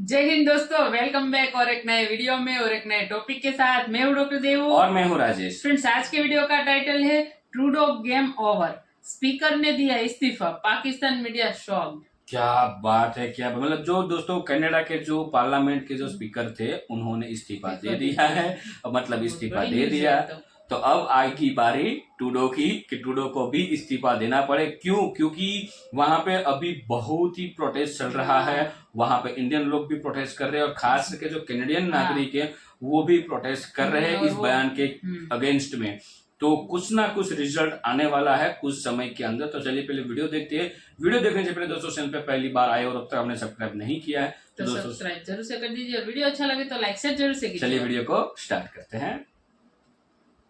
जय हिंद दोस्तों, welcome back और एक नए वीडियो में और एक नए टॉपिक के साथ। मैं हूं डॉक्टर देवू और मैं हूं राजेश। फ्रेंड्स, आज के वीडियो का टाइटल है ट्रूडो गेम ओवर, स्पीकर ने दिया इस्तीफा, पाकिस्तान मीडिया शॉक्ड। क्या बात है, क्या मतलब जो दोस्तों कनाडा के जो पार्लियामेंट के जो स्पीकर थे उन्होंने इस्तीफा दे दिया है, मतलब इस्तीफा दे दिया। तो अब आएगी बारी ट्रूडो की कि ट्रूडो को भी इस्तीफा देना पड़े। क्यों? क्योंकि वहां पे अभी बहुत ही प्रोटेस्ट चल रहा है, वहां पे इंडियन लोग भी प्रोटेस्ट कर रहे हैं और खास करके जो कैनेडियन नागरिक है वो भी प्रोटेस्ट कर रहे हैं इस बयान के अगेंस्ट में। तो कुछ ना कुछ रिजल्ट आने वाला है कुछ समय के अंदर। तो चलिए पहले वीडियो देखते हैं। वीडियो देखने से पहले दोस्तों चैनल पे पहली बार आए और अब तक आपने सब्सक्राइब नहीं किया है तो सब्सक्राइब जरूर से कर दीजिए। वीडियो अच्छा लगे तो लाइक शेयर जरूर से कीजिए। चलिए वीडियो को स्टार्ट करते हैं।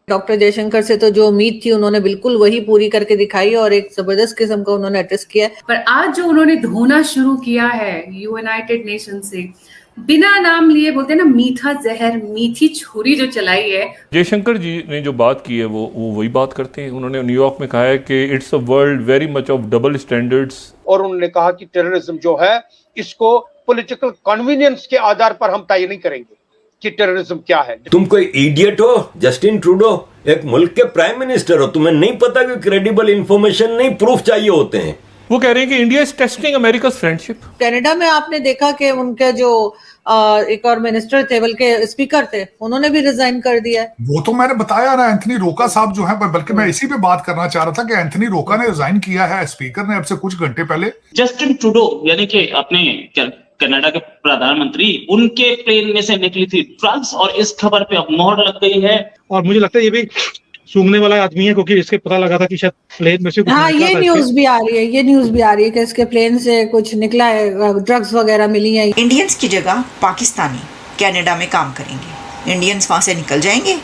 डॉक्टर जयशंकर से तो जो उम्मीद थी उन्होंने बिल्कुल वही पूरी करके दिखाई और एक जबरदस्त किस्म का उन्होंने एड्रेस किया। पर आज जो उन्होंने धोना शुरू किया है यूनाइटेड नेशन से, बिना नाम लिए, बोलते हैं ना, मीठा जहर, मीठी छुरी जो चलाई है। जयशंकर जी ने जो बात की है वो वही बात करते हैं। उन्होंने न्यूयॉर्क में कहा है कि it's a world very much of double standards, और उन्होंने कहा कि टेररिज्म जो है इसको पॉलिटिकल कन्वीनियंस के आधार पर हम तय नहीं करेंगे कि टेररिज्म क्या है। तुम कोई इडियट हो जस्टिन ट्रूडो? एक मुल्क के प्राइम मिनिस्टर हो, तुम्हें नहीं पता कि क्रेडिबल इंफॉर्मेशन नहीं प्रूफ चाहिए होते हैं। वो कह रहे हैं कि India is testing America's friendship. Canada में आपने देखा कि उनके जो एक और मिनिस्टर थे, बल्कि स्पीकर थे, उन्होंने भी रिजाइन कर दिया है। वो तो मैंने बताया ना, एंथनी रोका साहब जो है, बल्कि मैं इसी पे बात करना चाह रहा था कि एंथनी रोका ने रिजाइन किया है, स्पीकर ने अब से कुछ घंटे पहले। जस्टिन ट्रूडो यानी कि अपने कनाडा के प्रधानमंत्री, उनके प्लेन में से निकली थी ड्रग्स और इस खबर पे अब मोहर लग गई है। और मुझे लगता है ये भी सूंघने वाला आदमी है, क्योंकि इसके पता लगा था कि शायद प्लेन में से कुछ हाँ, ये न्यूज भी आ रही है कि इसके प्लेन से कुछ निकला है, ड्रग्स वगैरह मिली है। इंडियंस की जगह पाकिस्तानी कनाडा में काम करेंगे, इंडियंस वहां से निकल जाएंगे,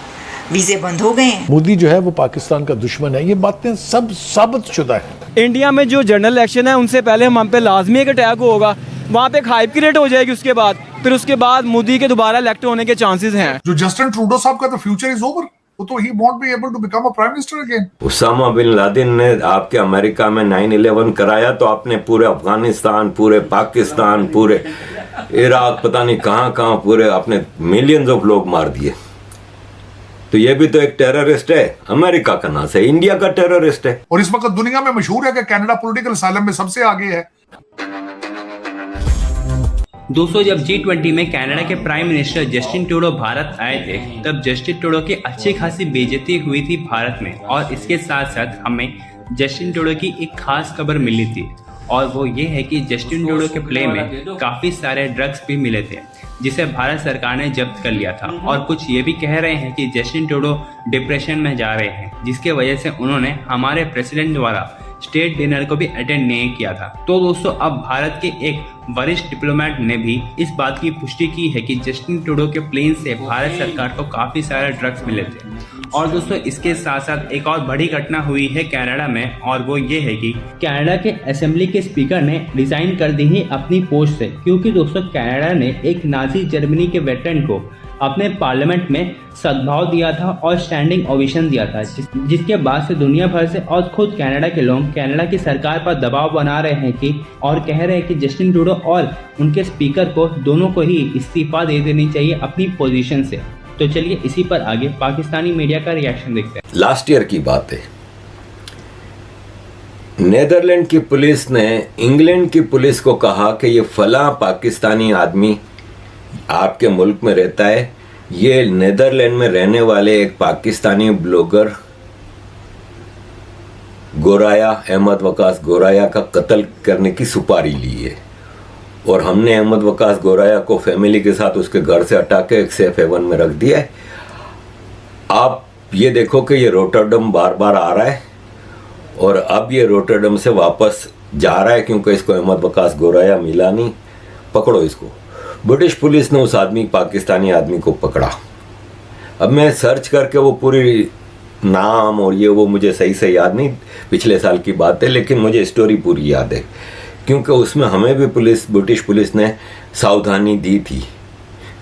वीजे बंद हो गए हैं। मोदी जो है वो पाकिस्तान का दुश्मन है, ये बातें सब साबित शुदा है। इंडिया में जो जनरल इलेक्शन है उनसे पहले हम पे लाजमी एक अटैक होगा, वहाँ पे हाइप क्रिएट हो जाएगी, उसके बाद मोदी के दोबारा इलेक्ट होने के चांसेस हैं। जो जस्टिन ट्रूडो साहब का तो फ्यूचर इज ओवर, वो तो he won't be able to become a prime minister again. Osama bin Laden ने आपके अमेरिका में 9/11 कराया तो आपने पूरे अफगानिस्तान, पूरे पाकिस्तान, पूरे इराक, पता नहीं कहां पूरे अपने मिलियंस ऑफ लोग मार दिए। तो ये भी तो एक टेररिस्ट है, अमेरिका का नाम है, इंडिया का टेररिस्ट है। और इस वक्त दुनिया में मशहूर है कि कनाडा पॉलिटिकल असाइलम में सबसे आगे है। दोस्तों, जब G20 में कनाडा के prime minister Justin Trudeau Bharat आए थे, तब जस्टिन ट्रूडो की अच्छी खासी बेइज्जती हुई थी भारत में। और इसके साथ साथ हमें जस्टिन ट्रूडो की एक खास खबर मिली थी, और वो ये है कि जस्टिन ट्रूडो के प्ले में काफ़ी सारे ड्रग्स भी मिले थे, जिसे भारत सरकार ने जब्त कर लिया था। और कुछ ये भी कह रहे हैं कि जस्टिन ट्रूडो डिप्रेशन में जा रहे हैं, जिसके वजह से उन्होंने हमारे प्रेसिडेंट द्वारा स्टेट डिनर को भी अटेंड नहीं किया था। तो दोस्तों, अब भारत के एक वरिष्ठ डिप्लोमेट ने भी इस बात की पुष्टि की है कि जस्टिन ट्रूडो के प्लेन से भारत सरकार को काफी सारे ड्रग्स मिले थे। और दोस्तों, इसके साथ साथ एक और बड़ी घटना हुई है कनाडा में, और वो ये है कि कनाडा के असेंबली के स्पीकर ने रिजाइन कर दी है अपनी पोस्ट से, क्योंकि दोस्तों कनाडा ने एक नाजी जर्मनी के वेटरन को अपने पार्लियामेंट में सद्भाव दिया था और स्टैंडिंग ओवेशन दिया था, जिसके बाद से दुनिया भर से और खुद कनाडा के लोग कनाडा की सरकार पर दबाव बना रहे हैं कि, और कह रहे हैं कि जस्टिन ट्रूडो और उनके स्पीकर को दोनों को ही इस्तीफा दे देनी चाहिए अपनी पोजीशन से। तो चलिए इसी पर आगे पाकिस्तानी मीडिया का रिएक्शन देखते हैं। लास्ट ईयर की बात है, नेदरलैंड की पुलिस ने इंग्लैंड की पुलिस को कहा कि ये फला पाकिस्तानी आदमी आपके मुल्क में रहता है, ये नेदरलैंड में रहने वाले एक पाकिस्तानी ब्लॉगर गोराया, अहमद वकास गोराया का कत्ल करने की सुपारी ली है। और हमने अहमद वकास गोराया को फैमिली के साथ उसके घर से हटा के एक सेफ हेवन में रख दिया है। आप ये देखो कि ये रोटरडम बार बार आ रहा है, और अब ये रोटरडम से वापस जा रहा है, क्योंकि इसको अहमद वकास गोराया मिला नहीं। पकड़ो इसको। ब्रिटिश पुलिस ने उस आदमी, पाकिस्तानी आदमी को पकड़ा। अब मैं सर्च करके वो पूरी नाम और ये वो मुझे सही से याद नहीं, पिछले साल की बात है, लेकिन मुझे स्टोरी पूरी याद है, क्योंकि उसमें हमें भी ब्रिटिश पुलिस ने सावधानी दी थी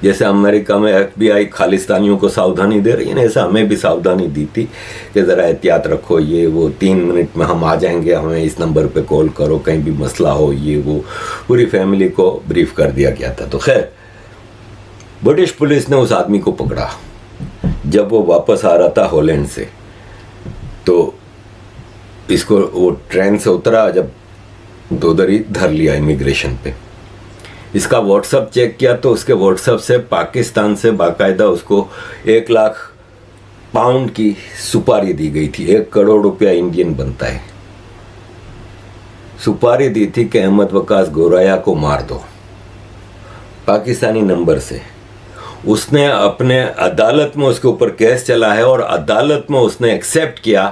जैसे अमेरिका में FBI खालिस्तानियों को सावधानी दे रही है ना, ऐसा हमें भी सावधानी दी थी कि ज़रा एहतियात रखो, ये वो 3 मिनट में हम आ जाएंगे, हमें इस नंबर पे कॉल करो, कहीं भी मसला हो, ये वो पूरी फैमिली को ब्रीफ कर दिया गया था। तो खैर ब्रिटिश पुलिस ने उस आदमी को पकड़ा जब वो वापस आ रहा था हॉलैंड से। तो इसको वो ट्रेन से उतरा, जब तो उधर ही धर लिया इमिग्रेशन पे। इसका व्हाट्सअप चेक किया तो उसके व्हाट्सअप से पाकिस्तान से बाकायदा उसको 1 लाख पाउंड की सुपारी दी गई थी। 1 करोड़ रुपया इंडियन बनता है। सुपारी दी थी कि अहमद वकास गोराया को मार दो, पाकिस्तानी नंबर से। उसने अपने अदालत में उसके ऊपर केस चला है और अदालत में उसने एक्सेप्ट किया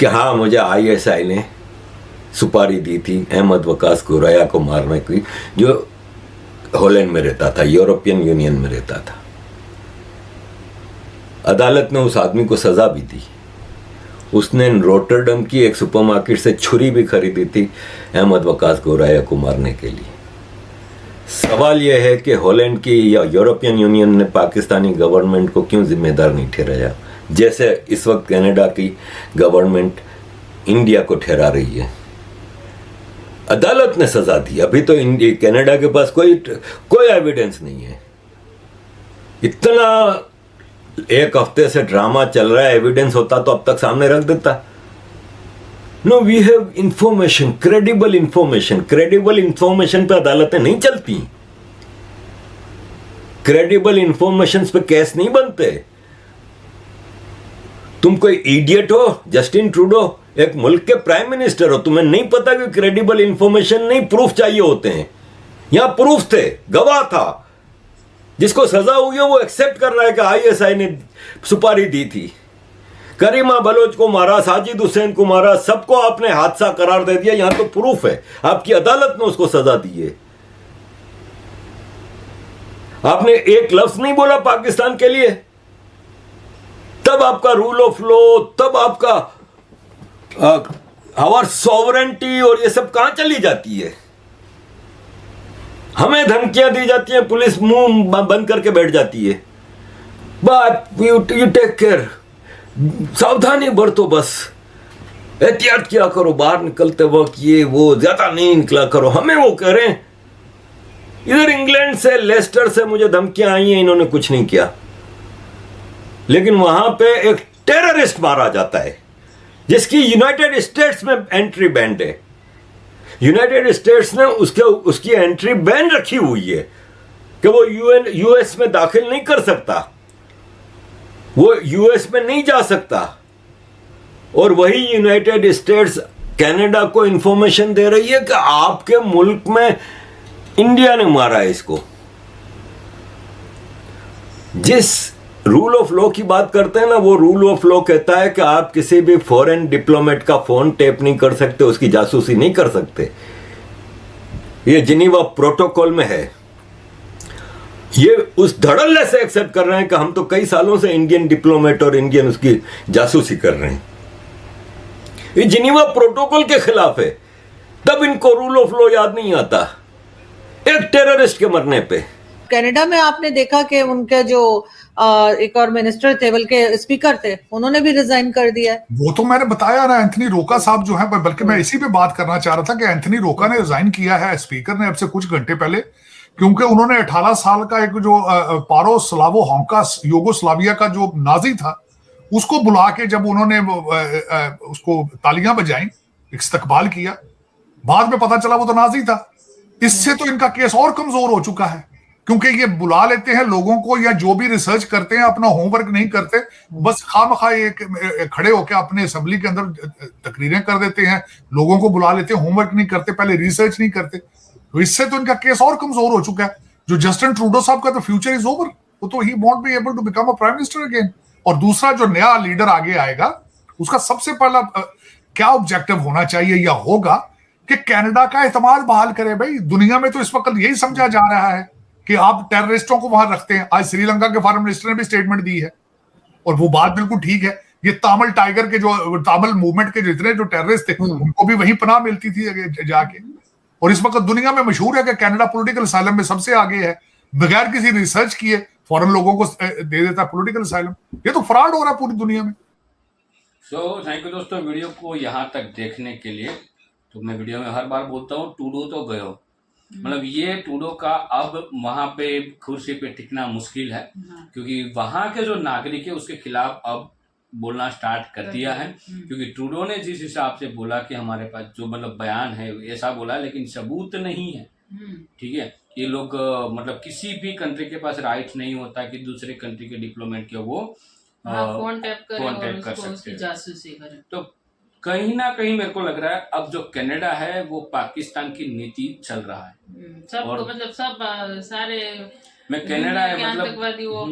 कि हाँ, मुझे ISI ने सुपारी दी थी अहमद वकास गोराया को मारने की, जो हॉलैंड में रहता था, यूरोपियन यूनियन में रहता था। अदालत ने उस आदमी को सजा भी दी। उसने रोटरडम की एक सुपरमार्केट से छुरी भी खरीदी थी अहमद वकास गोराया को मारने के लिए। सवाल यह है कि हॉलैंड की या यूरोपियन यूनियन ने पाकिस्तानी गवर्नमेंट को क्यों जिम्मेदार नहीं ठहराया, जैसे इस वक्त कनाडा की गवर्नमेंट इंडिया को ठहरा रही है। अदालत ने सजा दी। अभी तो कनाडा के पास कोई एविडेंस नहीं है। इतना 1 हफ्ते से ड्रामा चल रहा है, एविडेंस होता तो अब तक सामने रख देता। No, we have information, credible information. Credible information पे अदालतें नहीं चलती। क्रेडिबल इंफॉर्मेशन पे केस नहीं बनते। तुम कोई इडियट हो, जस्टिन ट्रूडो, एक मुल्क के प्राइम मिनिस्टर हो, तुम्हें नहीं पता कि क्रेडिबल इंफॉर्मेशन नहीं, प्रूफ चाहिए होते हैं। यहां प्रूफ थे, गवाह था, जिसको सजा हुई है वो एक्सेप्ट कर रहा है कि ISI ने सुपारी दी थी। करीमा बलोच को मारा, साजिद हुसैन को मारा, सबको आपने हादसा करार दे दिया। यहां तो प्रूफ है, आपकी अदालत ने उसको सजा दी है। आपने एक लफ्ज नहीं बोला पाकिस्तान के लिए, तब आपका रूल ऑफ लॉ, तब आपका आवर सॉवरेंटी और ये सब कहां चली जाती है। हमें धमकियां दी जाती हैं, पुलिस मुंह बंद करके बैठ जाती है। बट यू टेक केयर, सावधानी बरतो, बस एहतियात किया करो, बाहर निकलते वक्त ये वो ज्यादा नहीं निकला करो। हमें वो कह रहे हैं। इधर इंग्लैंड से, लेस्टर से मुझे धमकियां आई हैं, इन्होंने कुछ नहीं किया, लेकिन वहां पे एक टेररिस्ट मारा जाता है जिसकी यूनाइटेड स्टेट्स में एंट्री बैंड है। यूनाइटेड स्टेट्स ने उसकी एंट्री बैन रखी हुई है कि वो US में दाखिल नहीं कर सकता, वो US में नहीं जा सकता। और वही यूनाइटेड स्टेट्स कनाडा को इंफॉर्मेशन दे रही है कि आपके मुल्क में इंडिया ने मारा है इसको। जिस रूल ऑफ लॉ की बात करते हैं ना, वो रूल ऑफ लॉ कहता है कि आप किसी भी फॉरेन डिप्लोमेट का फोन टेप नहीं कर सकते, उसकी जासूसी नहीं कर सकते। ये जिनीवा प्रोटोकॉल में है। ये उस धड़ल्ले से एक्सेप्ट कर रहे हैं कि हम तो कई सालों से इंडियन डिप्लोमेट और इंडियन उसकी जासूसी कर रहे हैं। ये जिनीवा प्रोटोकॉल के खिलाफ है, तब इनको रूल ऑफ लॉ याद नहीं आता एक टेररिस्ट के मरने पे। कनाडा में आपने देखा कि उनके जो एक और मिनिस्टर थे, बल्कि स्पीकर थे, उन्होंने भी रिजाइन कर दिया है। वो तो मैंने बताया ना, एंथनी रोका साहब जो है, बल्कि मैं इसी पे बात करना चाह रहा था कि एंथनी रोका ने रिजाइन किया है स्पीकर ने अब से कुछ घंटे पहले, क्योंकि उन्होंने 18 साल का एक जो पारो स्लावो होंका यूगोस्लाविया का जो नाजी था, उसको बुला के जब उन्होंने उसको तालियां बजाई, इस्तकबाल किया, बाद में पता चला वो तो नाजी था। इससे तो इनका केस और कमजोर हो चुका है, क्योंकि ये बुला लेते हैं लोगों को, या जो भी रिसर्च करते हैं अपना होमवर्क नहीं करते, बस खामखा खड़े होकर अपने असेंबली के अंदर तकरीरें कर देते हैं, लोगों को बुला लेते हैं, होमवर्क नहीं करते, पहले रिसर्च नहीं करते। तो इससे तो इनका केस और कमजोर हो चुका है। जो जस्टिन ट्रूडो साहब का तो फ्यूचर इज ओवर, वो तो he won't be able to become a prime minister again. और दूसरा जो नया लीडर आगे आएगा, उसका सबसे पहला क्या ऑब्जेक्टिव होना चाहिए या होगा कि कनाडा का एतमाद बहाल करे। भाई दुनिया में तो इस वक्त यही समझा जा रहा है कि आप टेररिस्टों को वहां रखते हैं। आज श्रीलंका के फॉरेन मिनिस्टर ने भी स्टेटमेंट दी है और वो बात बिल्कुल ठीक है। ये तामिल टाइगर के जो तामिल मूवमेंट के जितने जो टेररिस्ट थे, उनको भी वहीं पनाह मिलती थी जाके। और इस वक्त दुनिया में मशहूर है कि कनाडा पॉलिटिकल असाइलम में सबसे आगे है। बगैर किसी रिसर्च किए फॉरेन लोगों को दे देता है पॉलिटिकल असाइलम। ये तो फ्रॉड हो रहा है पूरी दुनिया में। थैंक यू दोस्तों वीडियो को यहाँ तक देखने के लिए। तो मैं वीडियो में हर बार बोलता हूँ ट्रूडो तो गयो, मतलब ये ट्रूडो का अब वहां पे कुर्सी पे टिकना मुश्किल है, क्योंकि वहां के जो नागरिक है उसके खिलाफ अब बोलना स्टार्ट कर दिया है। क्योंकि ट्रूडो ने जिस हिसाब से बोला कि हमारे पास जो मतलब बयान है ऐसा बोला, लेकिन सबूत नहीं है। ठीक है, ये लोग मतलब किसी भी कंट्री के पास राइट नहीं होता कि दूसरे कंट्री के डिप्लोमेट के वो फोन टैप कर सकते हैं। तो कहीं ना कहीं मेरे को लग रहा है अब जो कनाडा है वो पाकिस्तान की नीति चल रहा है। सबको मतलब सब सारे मैं कनाडा है मतलब आतंकवादी वो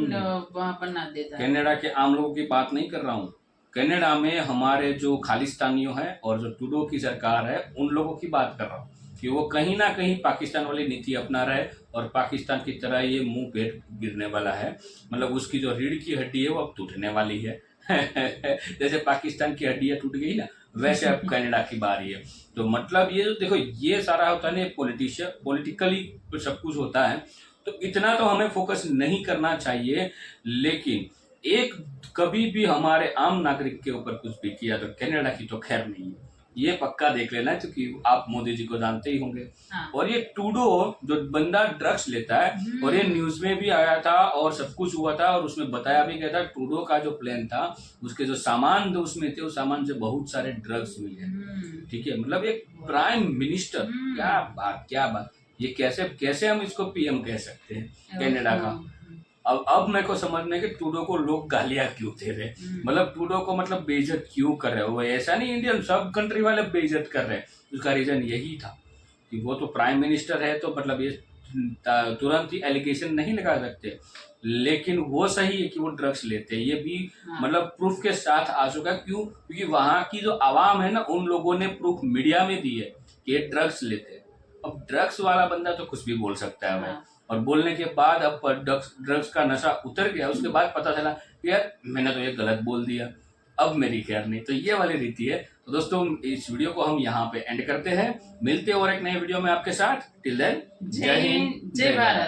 वहां पर ना देता है। कनाडा के आम लोगों की बात नहीं कर रहा हूँ, कनाडा में हमारे जो खालिस्तानियों हैं और जो ट्रूडो की सरकार है उन लोगों की बात कर रहा हूँ कि वो कहीं ना कहीं पाकिस्तान वाली नीति अपना रहे और पाकिस्तान की तरह ये मुंह पेट गिरने वाला है। मतलब उसकी जो रीढ़ की हड्डी है वो अब टूटने वाली है। जैसे पाकिस्तान की हड्डियां टूट गई ना, वैसे अब कनाडा की बारी है। तो मतलब ये देखो ये सारा होता है ना पॉलिटिकली सब कुछ होता है, तो इतना तो हमें फोकस नहीं करना चाहिए। लेकिन एक कभी भी हमारे आम नागरिक के ऊपर कुछ भी किया तो कनाडा की तो खैर नहीं है, ये पक्का देख लेना, क्योंकि आप मोदी जी को जानते ही होंगे। और ये ट्रूडो जो बंदा ड्रग्स लेता है, और ये न्यूज में भी आया था और सब कुछ हुआ था और उसमें बताया भी गया था ट्रूडो का जो प्लान था उसके जो सामान जो उसमें थे उस सामान से बहुत सारे ड्रग्स मिले। ठीक है, मतलब एक प्राइम मिनिस्टर, क्या बात ये कैसे हम इसको पीएम कह सकते हैं कनाडा का। अब मेरे को समझने कि ट्रूडो को लोग गालियां क्यों दे रहे, मतलब ट्रूडो को मतलब बेइज्जत क्यों कर रहे हो। ऐसा नहीं इंडियन सब कंट्री वाले बेइज्जत कर रहे हैं, उसका रीजन यही था कि वो तो प्राइम मिनिस्टर है, तो मतलब ये तुरंत ही एलिगेशन नहीं लगा सकते। लेकिन वो सही है कि वो ड्रग्स लेते हैं, ये भी मतलब प्रूफ के साथ आ चुका है। क्यों? क्योंकि वहां की जो आवाम है ना उन लोगों ने प्रूफ मीडिया में दी है कि ये ड्रग्स लेते हैं। अब ड्रग्स वाला बंदा तो कुछ भी बोल सकता है भाई, और बोलने के बाद अब ड्रग्स का नशा उतर गया, उसके बाद पता चला कि यार मैंने तो ये गलत बोल दिया, अब मेरी खैर नहीं। तो ये वाली रीति है। तो दोस्तों इस वीडियो को हम यहाँ पे एंड करते हैं, मिलते हैं और एक नए वीडियो में आपके साथ। टिल देन जय हिंद जय भारत।